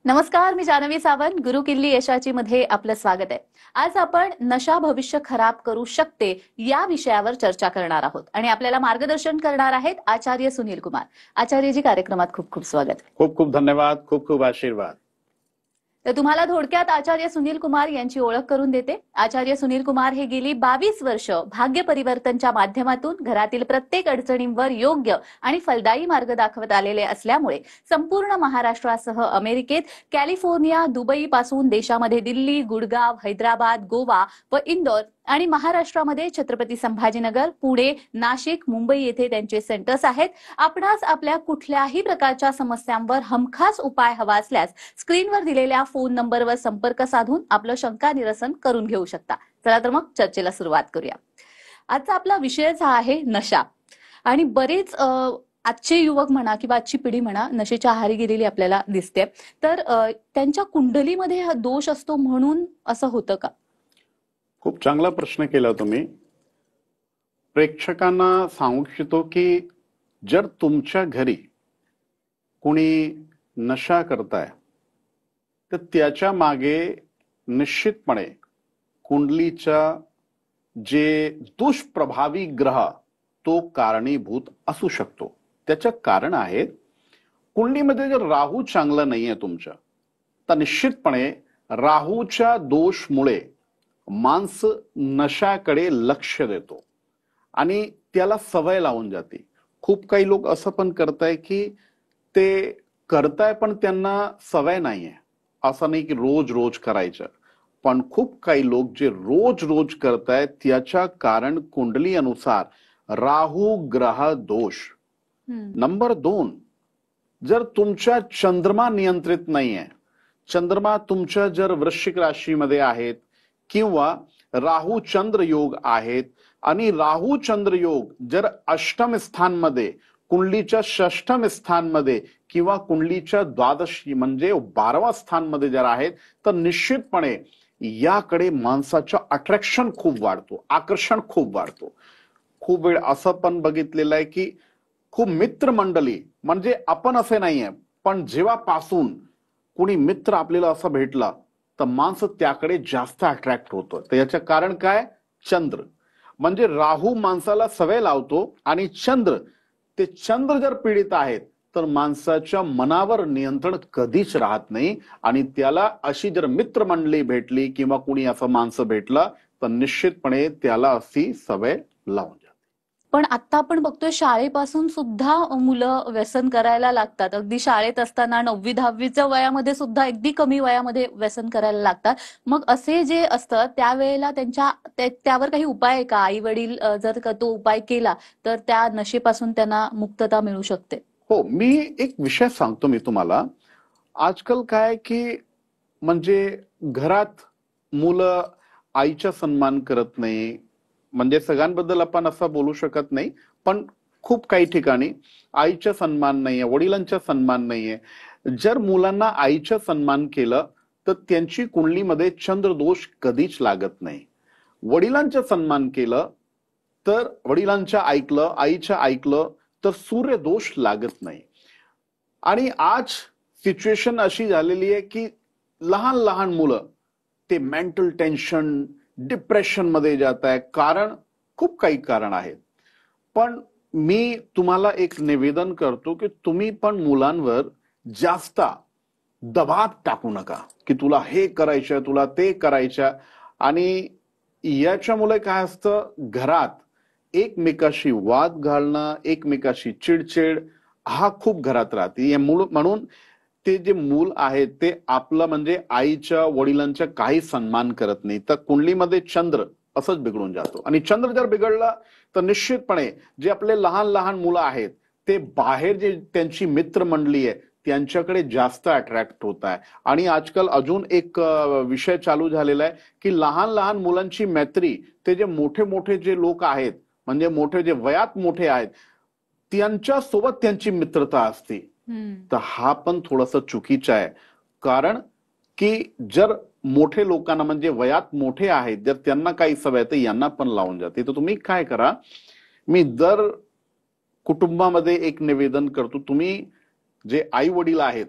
नमस्कार, मी जान्हवी सावंत. गुरु किल्ली यशाची मध्ये आपलं स्वागत आहे. आज आपण नशा भविष्य खराब करू शकते या विषयावर चर्चा करणार आहोत आणि आपल्याला मार्गदर्शन करणार आहेत आचार्य सुनील कुमार. आचार्यजी, कार्यक्रमात खूप खूप स्वागत. खूप खूप धन्यवाद, खूप खूप आशीर्वाद. तर तुम्हाला थोडक्यात आचार्य सुनील कुमार यांची ओळख करून देते. आचार्य सुनील कुमार हे गेली 22 वर्ष भाग्य परिवर्तनच्या माध्यमातून घरातील प्रत्येक अडचणींवर योग्य आणि फलदायी मार्ग दाखवत आलेले असल्यामुळे संपूर्ण महाराष्ट्रासह अमेरिकेत, कॅलिफोर्निया, दुबई पासून देशामध्ये दिल्ली, गुडगाव, हैदराबाद, गोवा व इंदोर आणि महाराष्ट्रामध्ये छत्रपती संभाजीनगर, पुणे, नाशिक, मुंबई येथे त्यांचे सेंटर्स आहेत. आपणास आपल्या कुठल्याही प्रकारच्या समस्यांवर हमखास उपाय हवा असल्यास स्क्रीनवर दिलेल्या फोन नंबरवर संपर्क साधून आपलं शंका निरसन करून घेऊ शकता. चला तर मग चर्चेला सुरुवात करूया. आजचा आपला विषयच हा आहे नशा. आणि बरेच आजचे युवक म्हणा किंवा आजची पिढी म्हणा नशेच्या आहारी गेलेली आपल्याला दिसते. तर त्यांच्या कुंडलीमध्ये हा दोष असतो म्हणून असं होतं का? खूप चांगला प्रश्न केला तुम्ही. प्रेक्षकांना सांगू इच्छितो की जर तुमच्या घरी कोणी नशा करताय तर त्याच्या मागे निश्चितपणे कुंडलीचा जे दुष्प्रभावी ग्रह तो कारणीभूत असू शकतो. त्याचं कारण आहे, कुंडलीमध्ये जर राहू चांगला नाहीये तुमच्या, तर निश्चितपणे राहूच्या दोषमुळे माणसं नशाकडे लक्ष देतो आणि त्याला सवय लावून जाते. खूप काही लोक असं पण करताय की ते करताय पण त्यांना सवय नाहीये. असं नाही की रोज रोज करायचं, पण खूप काही लोक जे रोज रोज करतायत त्याच्या कारण कुंडली अनुसार राहू ग्रह दोष. नंबर 2, जर तुमच्या चंद्रमा नियंत्रित नाहीये, चंद्रमा तुमच्या जर वृश्चिक राशीमध्ये आहेत किंवा राहू चंद्र योग आहेत आणि राहू चंद्र योग जर अष्टम स्थानमध्ये, कुंडलीच्या षष्ठम स्थानमध्ये किंवा कुंडलीच्या द्वादशी म्हणजे 12व्या स्थानमध्ये जर आहेत, तर निश्चितपणे याकडे माणसाचं अट्रॅक्शन खूप वाढतो, आकर्षण खूप वाढतो. खूप वेळ असं पण बघितलेलं आहे की खूप मित्रमंडळी, म्हणजे आपण असे नाहीये, पण जेव्हापासून कोणी मित्र आपल्याला असं भेटला तर माणसं त्याकडे जास्त अट्रॅक्ट होतं. तर याचं कारण काय? चंद्र. म्हणजे राहू माणसाला सवय लावतो आणि चंद्र जर पीडित आहेत तर माणसाच्या मनावर नियंत्रण कधीच राहत नाही आणि त्याला अशी जर मित्रमंडळी भेटली किंवा कोणी असं माणसं भेटला तर निश्चितपणे त्याला अशी सवय लावून जाते. पण आता आपण बघतोय शाळेपासून सुद्धा मुलं व्यसन करायला लागतात. अगदी शाळेत असताना 9वी 10वीच्या वयामध्ये सुद्धा अगदी कमी वयामध्ये व्यसन करायला लागतात. मग असे जे असतं त्यावेळेला त्यावर काही उपाय आहे का? आई वडील जर तो उपाय केला तर त्या नशेपासून त्यांना मुक्तता मिळू शकते? हो, मी एक विषय सांगतो मी तुम्हाला. आजकाल काय की म्हणजे घरात मुलं आईचा सन्मान करत नाही. म्हणजे सगळ्यांबद्दल आपण असं बोलू शकत नाही, पण खूप काही ठिकाणी आईचा सन्मान नाहीये, वडिलांचा सन्मान नाहीये. जर मुलांना आईचा सन्मान केलं तर त्यांची कुंडलीमध्ये चंद्रदोष कधीच लागत नाही. वडिलांचा सन्मान केलं तर वडिलांच्या ऐकलं, आईच्या ऐकलं तर सूर्य दोष लागत नाही. आणि आज सिच्युएशन अशी झालेली आहे की लहान लहान मुलं ते मेंटल टेन्शन, डिप्रेशन मध्ये जात आहे. कारण खूप काही कारण आहेत. पण मी तुम्हाला एक निवेदन करतो की तुम्ही पण मुलांवर जास्त दबाव टाकू नका की तुला हे करायचं, तुला ते करायचं. आणि याच्यामुळे काय असतं, घरात एकमेकाशी वाद घालणं, एकमेकाशी चिडचिड हा खूप घरात राहते. म्हणून ते जे मूल आहे ते आपलं म्हणजे आईच्या वडिलांचा काही सन्मान करत नाही, तर कुंडलीमध्ये चंद्र असंच बिघडून जातो. आणि चंद्र जर बिघडला तर निश्चितपणे जे आपले लहान लहान मुलं आहेत ते बाहेर जे त्यांची मित्रमंडळी आहे त्यांच्याकडे जास्त अट्रॅक्ट होत आहे. आणि आजकाल अजून एक विषय चालू झालेला आहे की लहान लहान मुलांची मैत्री ते जे मोठे मोठे जे लोक आहेत, म्हणजे मोठे जे वयात मोठे आहेत त्यांच्या सोबत त्यांची मित्रता असते. तर हा पण थोडंसं चुकीचं आहे. कारण की जर मोठे लोकांना म्हणजे वयात मोठे आहेत जर त्यांना काही सवय तर यांना पण लावून जाते. तर तुम्ही काय करा, मी दर कुटुंबामध्ये एक निवेदन करतो, तुम्ही जे आई वडील आहेत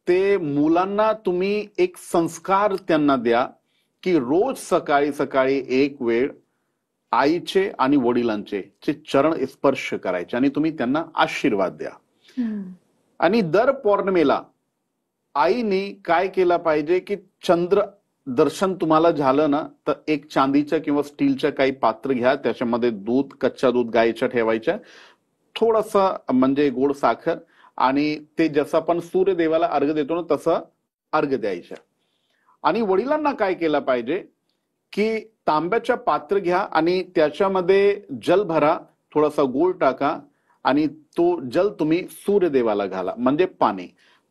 ते मुलांना तुम्ही एक संस्कार त्यांना द्या की रोज सकाळी सकाळी एक वेळ आईचे आणि वडिलांचे चरण स्पर्श करायचे आणि तुम्ही त्यांना आशीर्वाद द्या. आणि दर पौर्णिमेला आईने काय केलं पाहिजे की चंद्र दर्शन तुम्हाला झालं ना तर एक चांदीचं किंवा स्टीलचं काही पात्र घ्या, त्याच्यामध्ये दूध, कच्चा दूध गाईचं ठेवायचं, थोडंसं म्हणजे गोड साखर, आणि ते जसं आपण सूर्यदेवाला अर्घ्य देतो ना तसं अर्घ्य द्यायचं. आणि वडिलांना काय केलं पाहिजे की तांब्याच्या पात्र घ्या आणि त्याच्यामध्ये जल भरा, थोडासा गूळ टाका आणि तो जल तुम्ही सूर्यदेवाला घाला, म्हणजे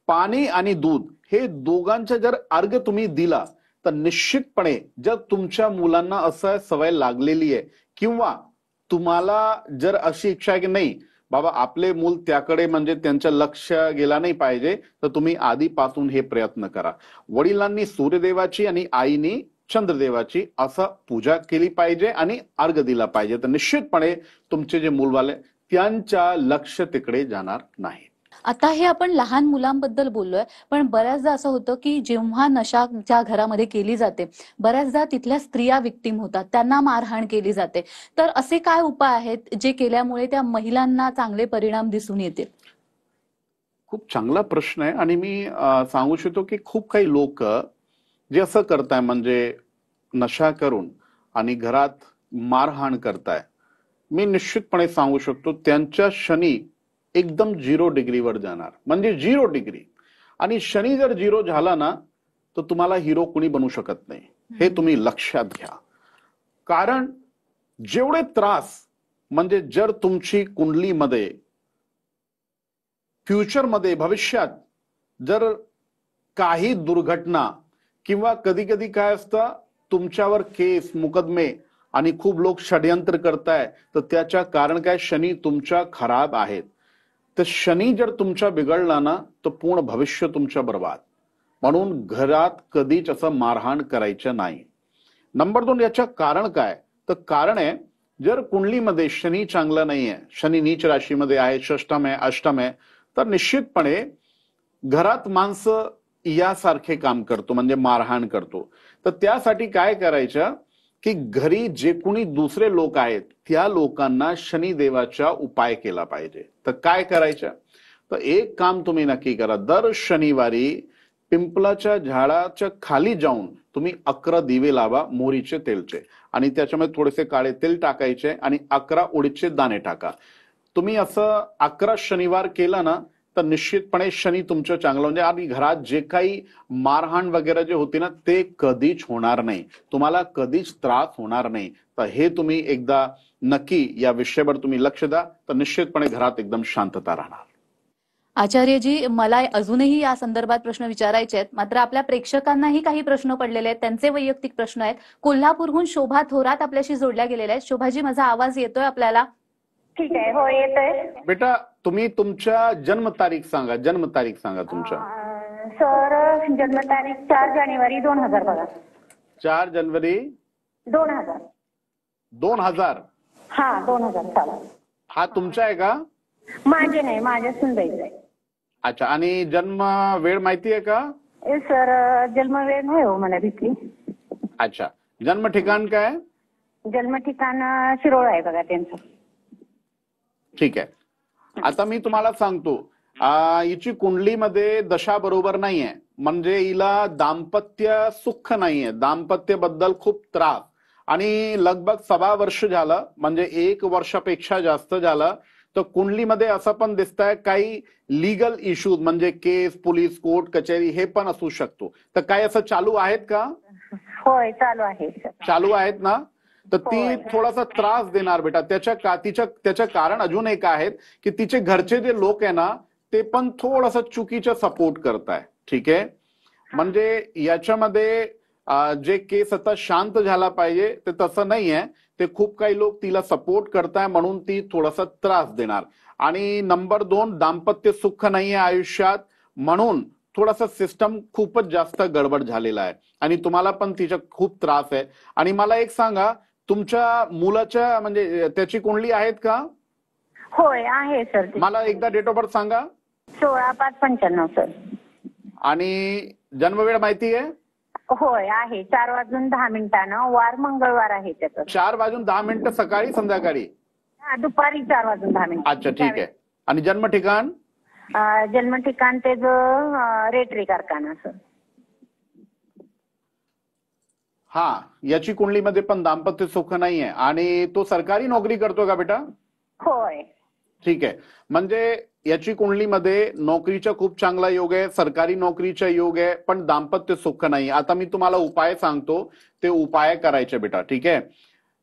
पाणी आणि दूध हे दोघांचा जर अर्घ्य तुम्ही दिला तर निश्चितपणे जर तुमच्या मुलांना असं सवय लागलेली आहे किंवा तुम्हाला जर अशी इच्छा आहे की नाही बाबा आपले मूल त्याकडे म्हणजे त्यांचं लक्ष गेला नाही पाहिजे, तर तुम्ही आधीपासून हे प्रयत्न करा. वडिलांनी सूर्यदेवाची आणि आईनी चंद्रदेवाची असं पूजा केली पाहिजे आणि अर्घ्य दिला पाहिजे, तर निश्चितपणे तुमचे जे मूलवाले त्यांच्या लक्ष तिकडे जाणार नाही. आता हे आपण लहान मुलांबद्दल बोललोय, पण बऱ्याचदा असं होतं की जेव्हा नशा ज्या घरामध्ये केली जाते, बऱ्याचदा तिथल्या स्त्रिया विक्टीम होतात, त्यांना मारहाण केली जाते. तर असे काय उपाय आहेत जे केल्यामुळे त्या महिलांना चांगले परिणाम दिसून येतील? खूप चांगला प्रश्न आहे आणि मी सांगू शकतो की खूप काही लोक जे असं करताय म्हणजे नशा करून आणि घरात मारहाण करताय, मी निश्चितपणे सांगू शकतो त्यांच्या शनी एकदम 0 डिग्रीवर जाणार, म्हणजे 0 डिग्री. आणि शनी जर 0 झाला ना तर तुम्हाला हिरो कुणी बनू शकत नाही, हे तुम्ही लक्षात घ्या. कारण जेवढे त्रास म्हणजे जर तुमची कुंडलीमध्ये फ्युचरमध्ये भविष्यात जर काही दुर्घटना किंवा कधी कधी काय असतं तुमच्यावर केस मुकदमे आणि खूप लोक षडयंत्र करताय, तर त्याच्या कारण काय शनी तुमच्या खराब आहेत. तर शनी जर तुमचा बिघडला ना तर पूर्ण भविष्य तुमच्या बर्बाद. म्हणून घरात कधीच असं मारहाण करायचं नाही. नंबर 2, याचं कारण काय, तर कारण आहे जर कुंडलीमध्ये शनी चांगला नाहीये, शनी नीच राशीमध्ये आहे, षष्टम आहे, अष्टम आहे, तर निश्चितपणे घरात माणसं यासारखे काम करतो म्हणजे मारहाण करतो. तर त्यासाठी काय करायचं की घरी जे कोणी दुसरे लोक आहेत त्या लोकांना शनिदेवाचा उपाय केला पाहिजे. तर काय करायचं, तर एक काम तुम्ही नक्की करा, दर शनिवारी पिंपलाच्या झाडाच्या खाली जाऊन तुम्ही 11 दिवे लावा मोहरीचे तेलचे आणि त्याच्यामध्ये थोडेसे काळे तेल टाकायचे आणि 11 उडीदचे दाणे टाका. तुम्ही असं 11 शनिवार केला ना तर निश्चितपणे शनी तुमचं चांगलं म्हणजे आणि घरात जे काही मारहाण वगैरे जे होते ना ते कधीच होणार नाही, तुम्हाला कधीच त्रास होणार नाही. तर हे तुम्ही एकदा नक्की या विषयावर तुम्ही लक्ष द्या, तर निश्चितपणे घरात एकदम शांतता राहणार. आचार्यजी, मला अजूनही या संदर्भात प्रश्न विचारायचे आहेत, मात्र आपल्या प्रेक्षकांनाही काही प्रश्न पडलेले आहेत, त्यांचे वैयक्तिक प्रश्न आहेत. कोल्हापूरहून शोभा थोरात आपल्याशी जोडल्या गेलेल्या आहेत. शोभाजी, माझा आवाज येतोय आपल्याला? ठीक आहे, हो येतोय. बेटा तुम्ही तुमच्या जन्मतारीख सांगा, जन्मतारीख सांगा तुमच्या. सर जन्मतारीख 4 जानेवारी 2000 बघा. 4 जानेवारी 2000. 2000. हा 2000 साल. हा तुमचा आहे का? माझे नाही, माझ्या सुनबाईचा आहे. अच्छा, आणि जन्म वेळ माहिती आहे का? सर जन्मवेळ नाही हो मला भीती. अच्छा, जन्म ठिकाण काय? जन्म ठिकाण शिरोळ आहे बघा त्यांचं. ठीक आहे. आता मी तुम्हाला सांगतो, हिची कुंडलीमध्ये दशा बरोबर नाहीये, म्हणजे हिला दाम्पत्य सुख नाहीये, दाम्पत्य बद्दल खूप त्रास, आणि लगभग 1.25 वर्ष झालं म्हणजे 1 वर्षापेक्षा जास्त झालं. तर कुंडलीमध्ये असं पण दिसतंय काही लीगल इश्यूज म्हणजे केस, पोलीस, कोर्ट कचेरी हे पण असू शकतो. तर काय असं चालू आहेत का? होय चालू आहे. चालू आहेत ना, तर ती थोडासा त्रास देणार बेटा. त्याच्या कारण अजून एक आहेत की तिचे घरचे जे लोक आहे ना ते पण थोडासा चुकीचं सपोर्ट करताय. ठीक आहे, म्हणजे याच्यामध्ये जे केस आता शांत झाला पाहिजे ते तसं नाहीये, ते खूप काही लोक तिला सपोर्ट करताय म्हणून ती थोडासा त्रास देणार. आणि नंबर 2, दाम्पत्य सुख नाहीये आयुष्यात म्हणून थोडासा सिस्टम खूपच जास्त गडबड झालेला आहे आणि तुम्हाला पण तिचा खूप त्रास आहे. आणि मला एक सांगा, तुमच्या मुलाच्या म्हणजे त्याची कुंडली आहेत का? होय आहे सर. मला एकदा डेट ऑफ बर्थ सांगा. 16/5/95 सर. आणि जन्मवेळ माहिती आहे? होय आहे 4:10 वार मंगळवार आहे त्याचं. 4:10 सकाळी संध्याकाळी? दुपारी 4:10. अच्छा ठीक आहे. आणि जन्म ठिकाण? जन्म ठिकाण त्याचं रेटरी कारखाना सर. हा, याची कुंडलीमध्ये पण दाम्पत्य सुख नाहीये. आणि तो सरकारी नोकरी करतो का बेटा? होय. ठीक आहे. म्हणजे याची कुंडलीमध्ये नोकरीचा खूप चांगला योग आहे, सरकारी नोकरीचा योग आहे, पण दाम्पत्य सुख नाही. आता मी तुम्हाला उपाय सांगतो, ते उपाय करायचे बेटा. ठीक आहे.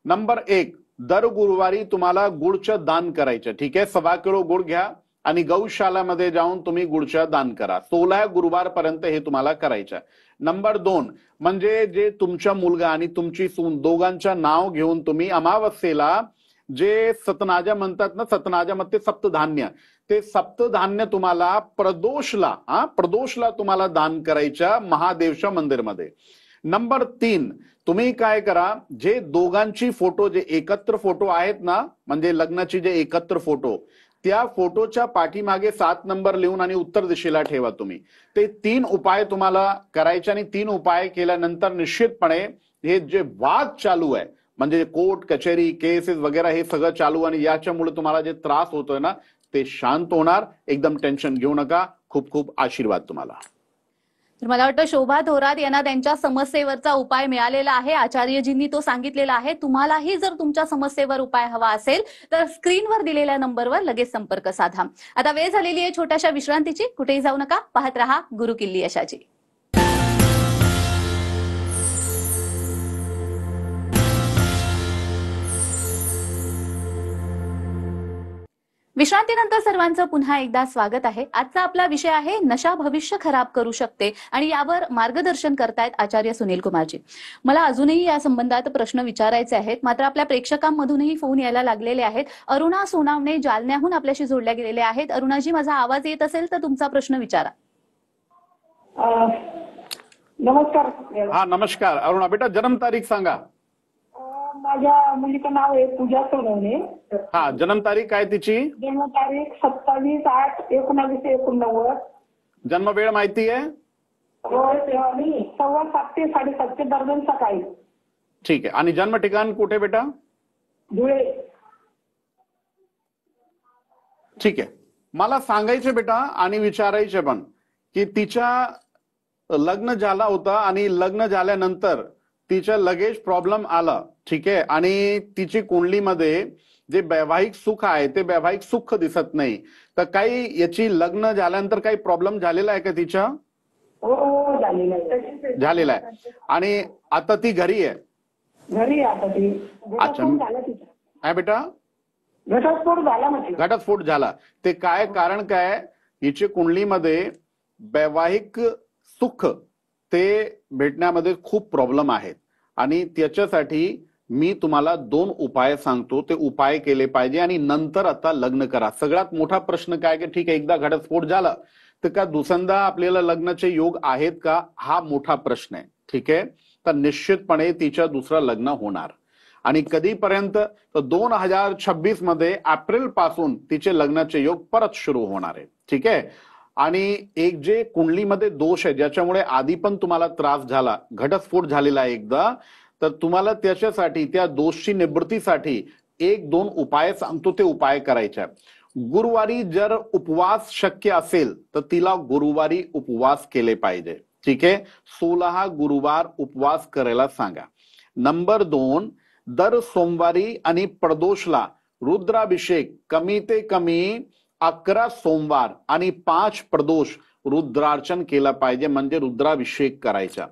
नंबर 1, दर गुरुवारी तुम्हाला गुळचं दान करायचं. ठीक आहे. 1.25 किलो गुळ घ्या आणि गौशालामध्ये जाऊन तुम्ही गुळचं दान करा. 16 गुरुवारपर्यंत हे तुम्हाला करायचं. नंबर 2, म्हणजे जे तुमचा मुलगा आणि तुमची सून दोघांचं नाव घेऊन तुम्ही अमावस्येला जे सतनाजा म्हणतात ना, सतनाजामध्ये सप्तधान्य, ते सप्तधान्य तुम्हाला प्रदोषला तुम्हाला दान करायच्या महादेवच्या मंदिरमध्ये. नंबर 3, तुम्ही काय करा, जे दोघांची फोटो, जे एकत्र फोटो आहेत ना, म्हणजे लग्नाची जे एकत्र फोटो, त्या फोटोच्या पाठीमागे 7 नंबर लिहून आणि उत्तर दिशेला ठेवा तुम्ही. ते 3 उपाय तुम्हाला करायचे आणि 3 उपाय केल्यानंतर निश्चितपणे हे जे वाद चालू आहे, म्हणजे कोर्ट कचेरी केसेस वगैरे हे सगळं चालू, आणि याच्यामुळे तुम्हाला जे त्रास होतोय ना, ते शांत होणार. एकदम टेन्शन घेऊ नका. खूप खूप आशीर्वाद तुम्हाला. तर मला वाटतं शोभा थोरात यांना त्यांच्या समस्येवरचा उपाय मिळालेला आहे. आचार्यजींनी तो सांगितलेला आहे. तुम्हालाही जर तुमच्या समस्येवर उपाय हवा असेल तर स्क्रीनवर दिलेल्या नंबरवर लगेच संपर्क साधा. आता वेळ झालेली आहे छोट्याशा विश्रांतीची. कुठेही जाऊ नका. पाहत रहा गुरुकिल्ली यशाची. विश्रांतीनंतर सर्वांचं पुन्हा एकदा स्वागत आहे. आजचा आपला विषय आहे नशा भविष्य खराब करू शकते, आणि यावर मार्गदर्शन करतायत आचार्य सुनील कुमारजी. मला अजूनही या संबंधात प्रश्न विचारायचे आहेत, मात्र आपल्या प्रेक्षकांमधूनही फोन यायला लागलेले आहेत. अरुणा सोनावणे जालन्याहून आपल्याशी जोडल्या गेलेल्या आहेत. अरुणाजी, माझा आवाज येत असेल तर तुमचा प्रश्न विचारा. नमस्कार. हा नमस्कार. अरुणा बेटा, जन्मतारीख सांगा. माझ्या मुलीचं नाव आहे पूजा सोनवणे. हा, जन्मतारीख काय तिची? जन्मतारीख 27/8/1989. जन्मवेळ माहिती आहे? 7:15 ते 7:30 दरम्यान सकाळी. ठीक आहे. आणि जन्म ठिकाण कुठे बेटा? धुळे. ठीक आहे. मला सांगायचे बेटा आणि विचारायचे पण की तिच्या लग्न झाला होता आणि लग्न झाल्यानंतर तिच्या लगेच प्रॉब्लेम आला. ठीक आहे. आणि तिची कुंडलीमध्ये जे वैवाहिक सुख आहे ते वैवाहिक सुख दिसत नाही. तर काही याची लग्न झाल्यानंतर काही प्रॉब्लेम झालेला आहे का तिच्या? हो झालेला आहे. आणि आता ती घरी आहे? घरी आता ती. अच्छा. काय बेटा? घटस्फोट झाला म्हटलं. घटस्फोट झाला. ते काय कारण काय? हिची कुंडलीमध्ये वैवाहिक सुख ते भेटण्यामध्ये खूप प्रॉब्लेम आहेत, आणि त्याच्यासाठी मी तुम्हाला 2 उपाय सांगतो. ते उपाय केले पाहिजे आणि नंतर आता लग्न करा. सगळ्यात मोठा प्रश्न काय की ठीक आहे, एकदा घटस्फोट झाला तर का दुसऱ्यांदा आपल्याला लग्नाचे योग आहेत का, हा मोठा प्रश्न आहे. ठीक आहे. तर निश्चितपणे तिचं दुसरं लग्न होणार. आणि कधीपर्यंत? तर 2026 मध्ये एप्रिल पासून तिचे लग्नाचे योग परत सुरू होणार आहे. ठीक आहे. आणि एक जे कुंडलीमध्ये दोष आहे ज्याच्यामुळे आधी पण तुम्हाला त्रास झाला, घटस्फोट झालेला आहे एकदा, तर तुम्हाला त्याच्यासाठी, त्या दोषची निवृत्तीसाठी 1-2 उपाय सांगतो. ते उपाय करायचे. गुरुवारी जर उपवास शक्य असेल तर तिला गुरुवारी उपवास केले पाहिजे. ठीक आहे. 16 गुरुवार उपवास करायला सांगा. नंबर 2, दर सोमवारी आणि प्रदोषला रुद्राभिषेक कमी ते कमी 11 सोमवार आणि 5 प्रदोष रुद्रार्चन केलं पाहिजे, म्हणजे रुद्राभिषेक करायचा.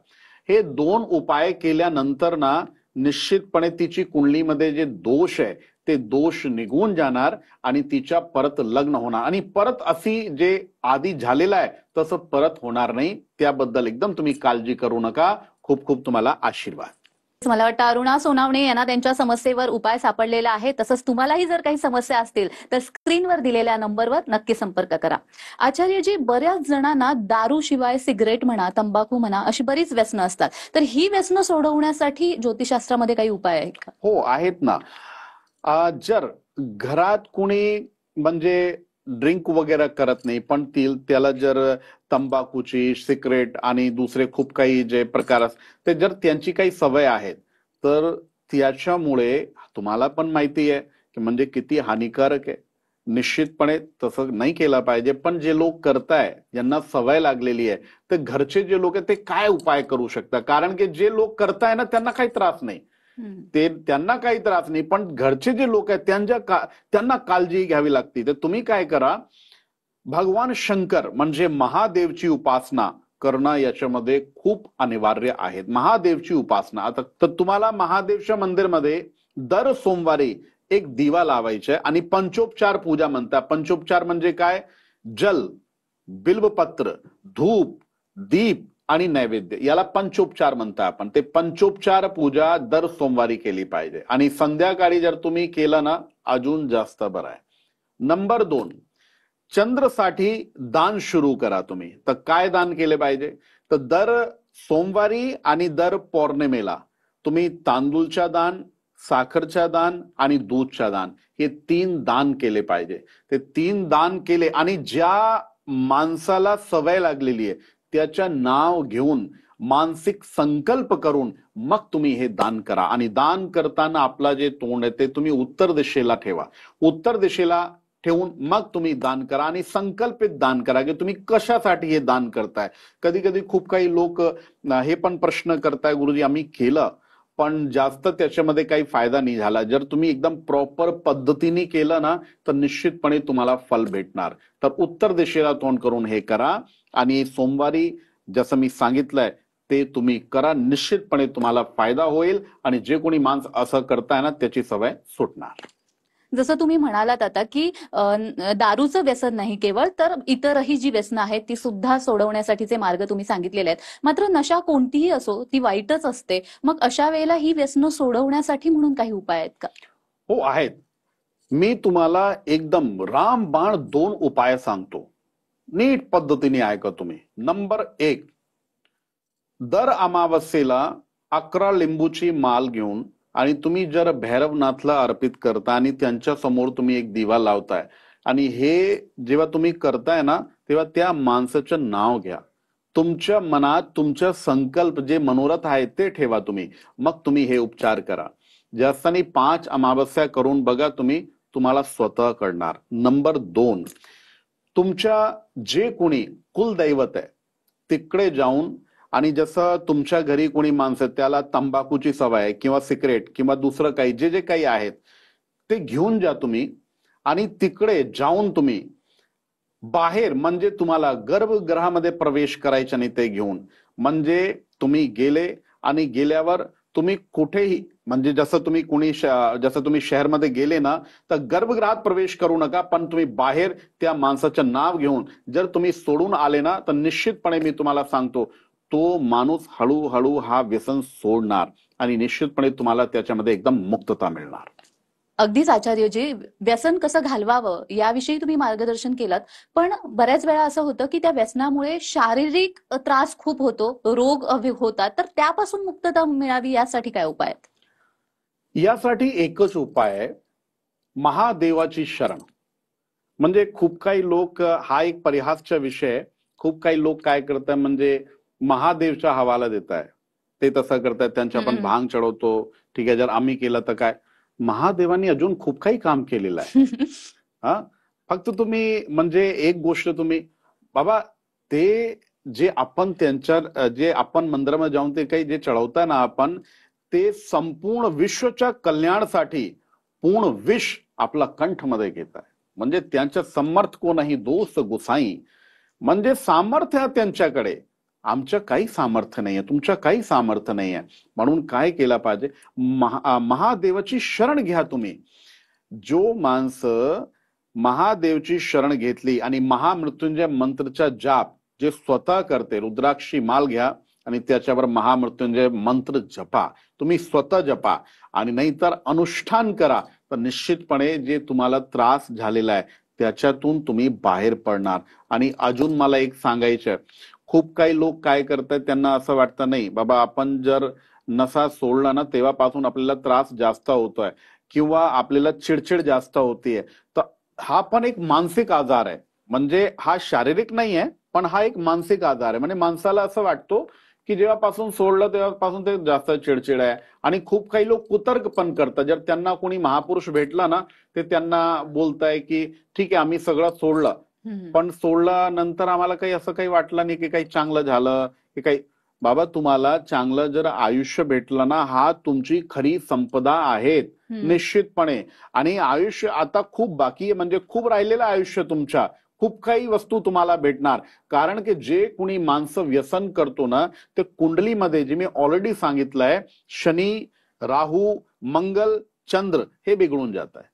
हे 2 उपाय केल्यानंतर ना निश्चितपणे तिची कुंडलीमध्ये जे दोष आहे ते दोष निघून जाणार आणि तिच्या परत लग्न होणार. आणि परत अशी जे आधी झालेलं आहे तसं परत होणार नाही. त्याबद्दल एकदम तुम्ही काळजी करू नका. खूप खूप तुम्हाला आशीर्वाद. मला वाटतं अरुणा सोनावणे यांना त्यांच्या समस्येवर उपाय सापडलेला आहे. तसंच तुम्हालाही जर काही समस्या असतील तर स्क्रीनवर दिलेल्या नंबरवर नक्की संपर्क करा. आचार्यजी, बऱ्याच जणांना दारू शिवाय सिगरेट म्हणा, तंबाखू म्हणा, अशी बरीच व्यसनं असतात. तर ही व्यसनं सोडवण्यासाठी ज्योतिषशास्त्रामध्ये काही उपाय आहेत का? हो आहेत ना. जर घरात कुणी म्हणजे ड्रिंक वगैरे करत नाही, पण त्याला जर तंबाखूची, सिगरेट आणि दुसरे खूप काही जे प्रकार असतात ते जर त्यांची काही सवय आहेत, तर त्याच्यामुळे तुम्हाला पण माहिती आहे की म्हणजे किती हानिकारक आहे. निश्चितपणे तसं नाही केलं पाहिजे. पण जे लोक करताय, ज्यांना सवय लागलेली आहे, तर घरचे जे लोक आहेत ते काय उपाय करू शकतात? कारण की जे लोक करताय ना त्यांना काही त्रास नाही, त्यांना काही त्रास नाही, पण घरचे जे लोक आहेत त्यांना काळजी घ्यावी लागते. तर तुम्ही काय करा, भगवान शंकर म्हणजे महादेवची उपासना करणं याच्यामध्ये खूप अनिवार्य आहे. महादेवची उपासना. आता तर तुम्हाला महादेवच्या मंदिरमध्ये दर सोमवारी एक दिवा लावायचा आणि पंचोपचार पूजा म्हणतात. पंचोपचार म्हणजे काय? जल, बिल्वपत्र, धूप, दीप आणि नैवेद्य, याला पंचोपचार म्हणतात आपण. ते पंचोपचार पूजा दर सोमवारी केली पाहिजे आणि संध्याकाळी जर तुम्ही केलं ना अजून जास्त बरं आहे. नंबर 2, चंद्रसाठी दान सुरू करा तुम्ही. तर काय दान केले पाहिजे? तर दर सोमवारी आणि दर पौर्णिमेला तुम्ही तांदूळच्या दान, साखरच्या दान आणि दूधच्या दान हे 3 दान केले पाहिजे. ते 3 दान केले आणि ज्या माणसाला सवय लागलेली आहे त्याच्या नाव घेऊन मानसिक संकल्प करून मग तुम्ही हे दान करा. आणि दान करताना आपला जे तोंड आहे ते तुम्ही उत्तर दिशेला ठेवा. उत्तर दिशेला ठेवून मग तुम्ही दान करा आणि संकल्पित दान करा की तुम्ही कशासाठी हे दान करताय. कधी कधी खूप काही लोक हे पण प्रश्न करताय, गुरुजी आम्ही केलं पण जास्त त्याच्यामध्ये काही फायदा नाही झाला. जर तुम्ही एकदम प्रॉपर पद्धतीने केलं ना तर निश्चितपणे तुम्हाला फल भेटणार. तर उत्तर दिशेला तोंड करून हे करा आणि सोमवारी जसं मी सांगितलंय ते तुम्ही करा. निश्चितपणे तुम्हाला फायदा होईल आणि जे कोणी माणूस असं करताय ना त्याची सवय सुटणार. जसं तुम्ही म्हणालात आता की दारूचं व्यसन नाही केवळ, तर इतरही जी व्यसनं आहेत ती सुद्धा सोडवण्यासाठीचे मार्ग तुम्ही सांगितलेले आहेत. मात्र नशा कोणतीही असो ती वाईटच असते. मग अशा वेळेला ही व्यसनं सोडवण्यासाठी म्हणून काही उपाय आहेत का? हो आहेत. मी तुम्हाला एकदम रामबाण 2 उपाय सांगतो. नीट पद्धतीने ऐका तुम्ही. नंबर 1, दर अमावस्येला 11 लिंबूची माल घेऊन आणि तुम्ही जर भैरवनाथला अर्पित करता आणि त्यांच्या समोर तुम्ही एक दिवा लावताय आणि हे जेव्हा तुम्ही करताय ना तेव्हा त्या माणसाचं नाव घ्या. तुमच्या मनात तुमच्या संकल्प जे मनोरथ आहे ते ठेवा तुम्ही. मग तुम्ही हे उपचार करा. जास्तानी 5 अमावस्या करून बघा तुम्ही, तुम्हाला स्वतः कळणार. नंबर 2, तुमच्या जे कोणी कुलदैवत आहे तिकडे जाऊन आणि जसं तुमच्या घरी कोणी माणसं त्याला तंबाखूची सवय आहे किंवा सिगरेट किंवा दुसरं काही जे जे काही आहेत ते घेऊन जा तुम्ही आणि तिकडे जाऊन तुम्ही बाहेर म्हणजे तुम्हाला गर्भगृहामध्ये प्रवेश करायचा नाही ते घेऊन. म्हणजे तुम्ही गेले आणि गेल्यावर तुम्ही कुठेही म्हणजे जसं तुम्ही शहरमध्ये गेले ना तर गर्भगृहात प्रवेश करू नका, पण तुम्ही बाहेर त्या माणसाचं नाव घेऊन जर तुम्ही सोडून आले ना तर निश्चितपणे मी तुम्हाला सांगतो तो माणूस हळूहळू हा व्यसन सोडणार आणि निश्चितपणे तुम्हाला त्याच्यामध्ये एकदम मुक्तता मिळणार. अगदीच आचार्यजी, व्यसन कसं घालवावं याविषयी तुम्ही मार्गदर्शन केलं, पण बऱ्याच वेळा असं होतं की त्या व्यसनामुळे शारीरिक त्रास खूप होतो, रोग होतात, तर त्यापासून मुक्तता मिळावी यासाठी काय उपाय आहेत? यासाठी एकच उपाय आहे, महादेवाची शरण. म्हणजे खूप काही लोक, हा एक परिहासचा विषय, खूप काही लोक काय करतात म्हणजे महादेवच्या हवाला देत आहे, ते तसं करतात, त्यांच्या आपण भांग चढवतो, ठीक आहे, जर आम्ही केलं तर काय. महादेवानी अजून खूप काही काम केलेलं आहे. हा, फक्त तुम्ही म्हणजे एक गोष्ट तुम्ही बाबा ते जे आपण मंदिरामध्ये जाऊन ते काही जे चढवताय ना आपण, ते संपूर्ण विश्वच्या कल्याणासाठी पूर्ण विश्व आपला कंठमध्ये घेत आहे. म्हणजे त्यांच्या समर्थ को नाही दोस्त गुसाई, म्हणजे सामर्थ्य त्यांच्याकडे, आमचं काही सामर्थ्य नाहीये, तुमचं काही सामर्थ्य नाहीये. म्हणून काय केलं पाहिजे, महादेवाची शरण घ्या तुम्ही. जो माणसं महादेवची शरण घेतली आणि महामृत्युंजय मंत्रचा जाप जे स्वतः करते, रुद्राक्षी माल घ्या आणि त्याच्यावर महामृत्युंजय मंत्र जपा, तुम्ही स्वतः जपा आणि नाहीतर अनुष्ठान करा, तर निश्चितपणे जे तुम्हाला त्रास झालेला आहे त्याच्यातून तुम्ही बाहेर पडणार. आणि अजून मला एक सांगायचं, खूप काही लोक काय करतात, त्यांना असं वाटतं नाही बाबा आपण जर नशा सोडला ना तेव्हापासून आपल्याला त्रास जास्त होतोय किंवा आपल्याला चिडचिड जास्त होतीये, तर हा पण एक मानसिक आजार आहे. म्हणजे हा शारीरिक नाही आहे, पण हा एक मानसिक आजार आहे. म्हणजे माणसाला असं वाटतो की जेव्हापासून सोडलं तेव्हापासून ते जास्त चिडचिड आहे. आणि खूप काही लोक कुतर्क पण करतात. जर त्यांना कोणी महापुरुष भेटला ना, ते त्यांना बोलताय की ठीक आहे आम्ही सगळं सोडलं, पण सोडल्यानंतर आम्हाला काही असं काही वाटलं नाही की काही चांगलं झालं की काही. बाबा तुम्हाला चांगलं जर आयुष्य भेटलं ना, हा तुमची खरी संपदा आहेत निश्चितपणे. आणि आयुष्य आता खूप बाकी आहे, म्हणजे खूप राहिलेलं आयुष्य तुमच्या. खूप काही वस्तू तुम्हाला भेटणार. कारण की जे कुणी माणसं व्यसन करतो ना, ते कुंडलीमध्ये जे मी ऑलरेडी सांगितलंय, शनी, राहू, मंगल, चंद्र हे बिघडून जात आहे.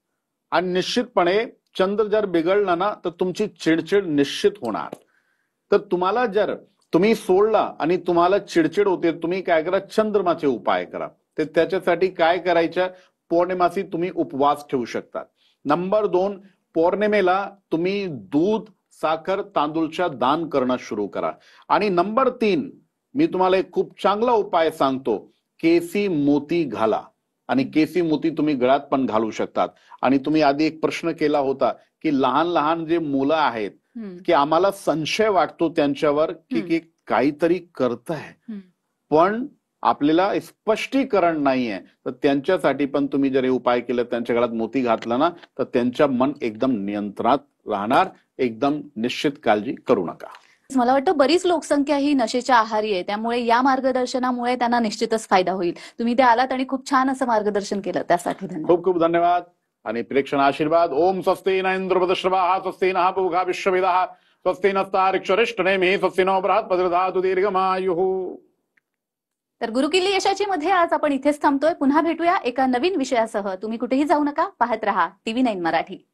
आणि निश्चितपणे चंद्र जर बिघडला ना, तर तुमची चिडचिड निश्चित होणार. तर तुम्हाला जर तुम्ही सोडला आणि तुम्हाला चिडचिड होते, तुम्ही काय करा, चंद्रमाचे उपाय करा. ते त्याच्यासाठी काय करायचं, पौर्णिमासी तुम्ही उपवास ठेवू शकता. नंबर 2, पौर्णिमेला तुम्ही दूध, साखर, तांदूळच्या दान करणं सुरू करा. आणि नंबर 3, मी तुम्हाला एक खूप चांगला उपाय सांगतो, केसी मोती घाला. आणि केसी मोती तुम्ही गळ्यात पण घालू शकतात. आणि तुम्ही आधी एक प्रश्न केला होता की लहान लहान जे मुलं आहेत की आम्हाला संशय वाटतो त्यांच्यावर की काहीतरी करताय, पण आपल्याला स्पष्टीकरण नाहीये. तर त्यांच्यासाठी पण तुम्ही जर हे उपाय केले, त्यांच्या गळ्यात मोती घातला ना, तर त्यांच्या मन एकदम नियंत्रणात राहणार. एकदम निश्चित काळजी करू नका. मला वाटतं बरीच लोकसंख्या ही नशेच्या आहारी आहे, त्यामुळे या मार्गदर्शनामुळे त्यांना निश्चितच फायदा होईल. तुम्ही ते आलात आणि खूप छान असं मार्गदर्शन केलं, त्यासाठी धन्यवाद. खूप खूप धन्यवाद. आणि प्रेक्षण आशीर्वाद. ओम स्वस्ति न इंद्रवदश्रवा स्वस्ति नः पूषा विश्ववेदाः स्वस्ति नस्तार्क्ष्यरिष्टनेमिः स्वस्ति नो बृहस्पतिर्दधातु दीर्घमायुः. तर गुरुकिल्ली यशाची मध्ये आज आपण इथेच थांबतोय. पुन्हा भेटूया एका नवीन विषयासह. तुम्ही कुठेही जाऊ नका, पाहत रहा TV9 मराठी.